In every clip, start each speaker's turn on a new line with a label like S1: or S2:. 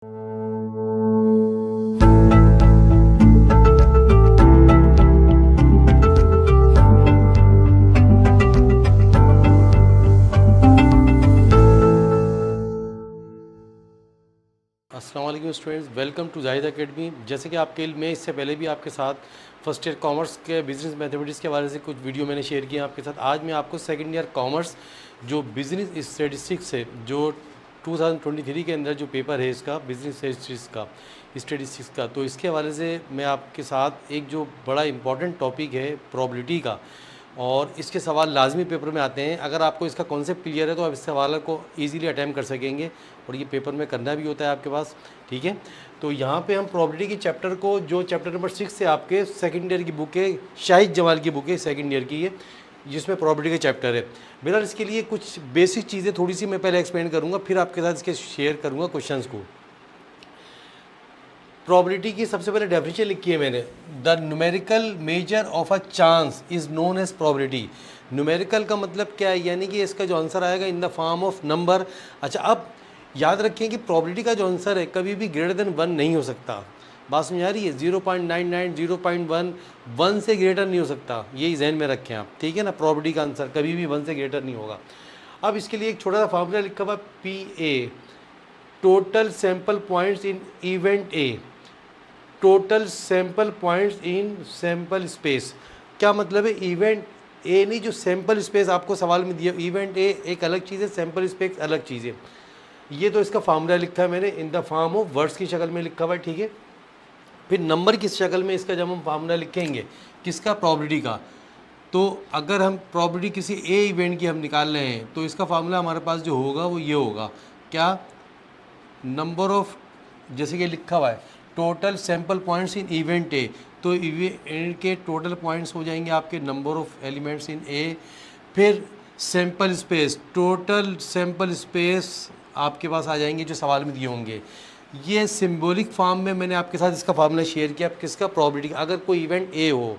S1: अस्सलाम वालेकुम students, welcome to Zahid academy. जैसे कि आपके मैं इससे पहले भी आपके साथ फर्स्ट ईयर कॉमर्स के बिज़नेस मैथमेटिक्स के बारे से कुछ वीडियो मैंने शेयर किया आपके साथ। आज मैं आपको सेकंड ईयर कॉमर्स जो बिज़नेस स्टैटिस्टिक्स है, जो 2023 के अंदर जो पेपर है इसका बिज़नेस स्टैटिस्टिक्स का, तो इसके हवाले से मैं आपके साथ एक जो बड़ा इंपॉर्टेंट टॉपिक है प्रोबेबिलिटी का, और इसके सवाल लाजमी पेपर में आते हैं। अगर आपको इसका कॉन्सेप्ट क्लियर है तो आप इस सवाल को इजीली अटैम्प्ट कर सकेंगे, और ये पेपर में करना भी होता है आपके पास। ठीक है, तो यहाँ पे हम प्रोबेबिलिटी के चैप्टर को, जो चैप्टर नंबर 6 से आपके सेकंड ईयर की बुक है, शाहिद जमाल की बुक है सेकंड ईयर की है, जिसमें प्रोबेबिलिटी के चैप्टर है। बहरहाल इसके लिए कुछ बेसिक चीज़ें थोड़ी सी मैं पहले एक्सप्लेन करूँगा, फिर आपके साथ इसके शेयर करूँगा क्वेश्चंस को। प्रोबेबिलिटी की सबसे पहले डेफिनेशन लिखी है मैंने, the numerical measure of a chance is known as probability. Numerical का मतलब क्या है, यानी कि इसका जो आंसर आएगा in the form of number. अच्छा, अब याद रखें कि प्रोबेबिलिटी का जो आंसर है कभी भी ग्रेटर देन 1 नहीं हो सकता। बात समझ आ रही है? 0.99, 0.1, 1 से ग्रेटर नहीं हो सकता, यही जहन में रखें आप। ठीक है ना, प्रोबेबिलिटी का आंसर कभी भी 1 से ग्रेटर नहीं होगा। अब इसके लिए एक छोटा सा फार्मूला लिखा हुआ, PA, total sample points in event A, total sample points in sample space. क्या मतलब है? इवेंट ए नहीं, जो सैंपल स्पेस आपको सवाल में दिया, इवेंट ए एक अलग चीज़ है, सैंपल स्पेस अलग चीज़ है। ये तो इसका फार्मूला लिखा है मैंने in the form of words की शक्ल में लिखा हुआ है। ठीक है, फिर नंबर की शक्ल में इसका जब हम फार्मूला लिखेंगे किसका, प्रोबेबिलिटी का, तो अगर हम प्रोबेबिलिटी किसी ए इवेंट की हम निकाल रहे हैं तो इसका फार्मूला हमारे पास जो होगा वो ये होगा, क्या, नंबर ऑफ, जैसे कि लिखा हुआ है total sample points in event A, तो इवेंट के टोटल पॉइंट्स हो जाएंगे आपके नंबर ऑफ एलिमेंट्स इन ए। फिर sample space, total sample space आपके पास आ जाएंगे जो सवाल में दिए होंगे। ये सिंबॉलिक फॉर्म में मैंने आपके साथ इसका फार्मूला शेयर किया किसका, प्रोबेबिलिटी। अगर कोई इवेंट ए हो,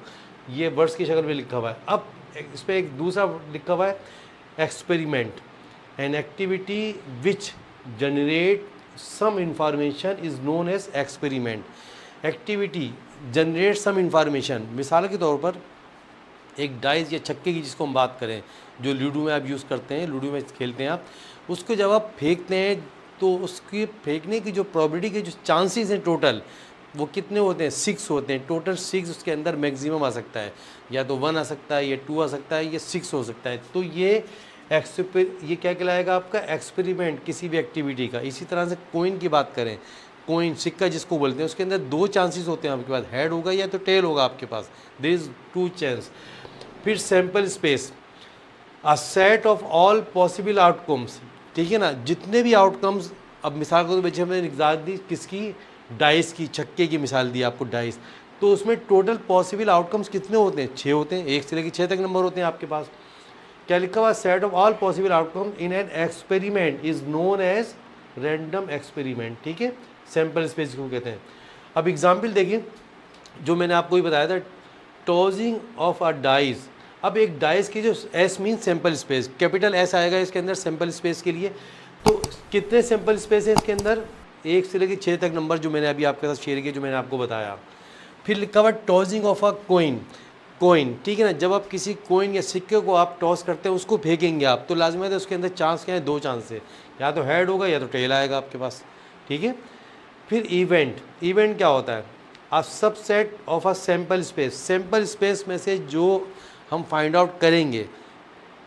S1: ये वर्ड्स की शक्ल में लिखा हुआ है। अब इस पर एक दूसरा लिखा हुआ है, experiment, an activity which generate some information is known as experiment. Activity generate some information, मिसाल के तौर पर एक डाइस या छक्के की जिसको हम बात करें, जो लूडो में आप यूज़ करते हैं, लूडो में खेलते हैं आप, उसको जब आप फेंकते हैं तो उसकी फेंकने की जो प्रोबेबिलिटी के जो चांसेस हैं टोटल, वो कितने होते हैं, 6 होते हैं। टोटल 6 उसके अंदर मैक्सिमम आ सकता है, या तो 1 आ सकता है, या 2 आ सकता है, या 6 हो सकता है। तो ये क्या कहलाएगा आपका, एक्सपेरिमेंट किसी भी एक्टिविटी का। इसी तरह से कोइन की बात करें, कोइन सिक्का जिसको बोलते हैं, उसके अंदर 2 चांसेस होते हैं आपके पास, हेड होगा या तो टेल होगा आपके पास, देयर इज 2 चांस। फिर sample space, a set of all possible outcomes. ठीक है ना, जितने भी आउटकम्स, अब मिसाल को तो बच्चे हमने एग्जाम दी किसकी, डाइस की, छक्के की मिसाल दी आपको, डाइस, तो उसमें टोटल पॉसिबल आउटकम्स कितने होते हैं, 6 होते हैं, 1 से लेकर 6 तक नंबर होते हैं आपके पास। क्या लिखा हुआ, set of all possible outcome in an experiment is known as random experiment. ठीक है, सैंपल स्पेस को कहते हैं। अब एग्जाम्पल देखिए, जो मैंने आपको ही बताया था, टॉसिंग ऑफ अ डाइस। अब एक डाइस की जो S mean sample space, capital S आएगा इसके अंदर सैंपल स्पेस के लिए। तो कितने सैंपल स्पेस है इसके अंदर, 1 से लेकर 6 तक नंबर, जो मैंने अभी आपके साथ शेयर किया, जो मैंने आपको बताया। फिर लिखा हुआ tossing of a coin, coin, ठीक है ना, जब आप किसी कोइन या सिक्के को आप टॉस करते हैं, उसको फेंकेंगे आप, तो लाजमी है उसके अंदर चांस क्या है, 2 चांस है, या तो हेड होगा या तो टेल आएगा आपके पास। ठीक है, फिर इवेंट, इवेंट क्या होता है, a subset of a sample space, sample space में से जो हम फाइंड आउट करेंगे,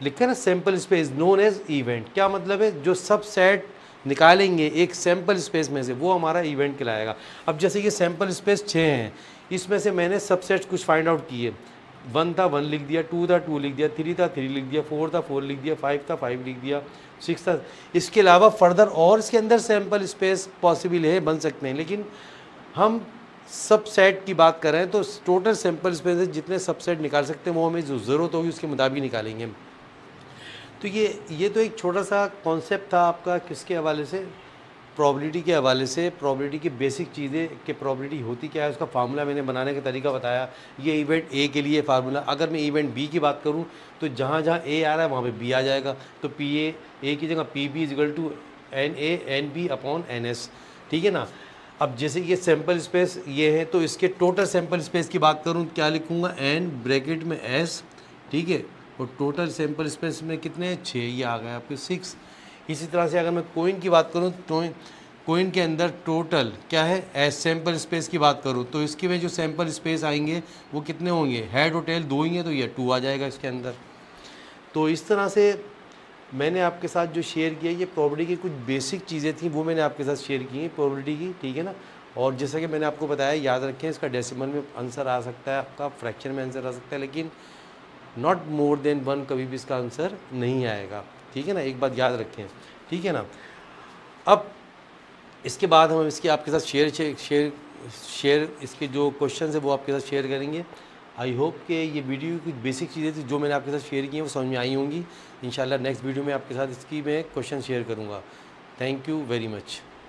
S1: लिखा है ना sample space known as event. क्या मतलब है, जो सबसेट निकालेंगे एक सैंपल स्पेस में से, वो हमारा इवेंट कहलाएगा। अब जैसे ये सैंपल स्पेस 6 हैं, इसमें से मैंने सबसेट कुछ फाइंड आउट किए, 1 था 1 लिख दिया, 2 था 2 लिख दिया, 3 था 3 लिख दिया, 4 था 4 लिख दिया, 5 था 5 लिख दिया, 6 था। इसके अलावा फर्दर और इसके अंदर सैंपल स्पेस पॉसिबल है, बन सकते हैं, लेकिन हम सबसेट की बात कर रहे हैं, तो टोटल सैंपल स्पेस से जितने सबसेट निकाल सकते हैं वो हमें जो ज़रूरत होगी उसके मुताबिक निकालेंगे। तो ये तो एक छोटा सा कॉन्सेप्ट था आपका, किसके हवाले से, प्रोबेबिलिटी के हवाले से। प्रोबेबिलिटी की बेसिक चीज़ें कि प्रोबेबिलिटी होती क्या है, उसका फार्मूला मैंने बनाने का तरीका बताया। ये इवेंट ए के लिए फार्मूला, अगर मैं इवेंट बी की बात करूं तो जहां जहां ए आ रहा है वहां पे बी आ जाएगा, तो पी ए की जगह P B is equal to N A N B upon N S. ठीक है ना। अब जैसे ये सैम्पल स्पेस ये है, तो इसके टोटल सैम्पल स्पेस की बात करूँ क्या लिखूँगा, n ब्रैकेट में s, ठीक है, और टोटल सैम्पल स्पेस में कितने हैं, 6, ये आ गया आपके 6। इसी तरह से अगर मैं कोइन की बात करूँ तो कोइन के अंदर टोटल क्या है, एस सैम्पल स्पेस की बात करूँ तो इसके में जो सैम्पल स्पेस आएंगे वो कितने होंगे, हेड और टेल 2 ही हैं, तो ये 2 आ जाएगा इसके अंदर। तो इस तरह से मैंने आपके साथ जो शेयर किया, ये प्रॉपर्टी की कुछ बेसिक चीज़ें थी, वो मैंने आपके साथ शेयर की हैं प्रॉपर्टी की, ठीक है ना। और जैसा कि मैंने आपको बताया, याद रखें इसका डेसिमल में आंसर आ सकता है, आपका फ्रैक्शन में आंसर आ सकता है, लेकिन नॉट मोर देन 1 कभी भी इसका आंसर नहीं आएगा, ठीक है ना, एक बात याद रखें, ठीक है ना। अब इसके बाद हम इसके आपके साथ शेयर इसके जो क्वेश्चन है वो आपके साथ शेयर करेंगे। आई होप कि ये वीडियो कुछ बेसिक चीज़ें थी जो मैंने आपके साथ शेयर की हैं वो समझ में आई होंगी। इंशाल्लाह नेक्स्ट वीडियो में आपके साथ इसकी मैं क्वेश्चन शेयर करूँगा। Thank you very much.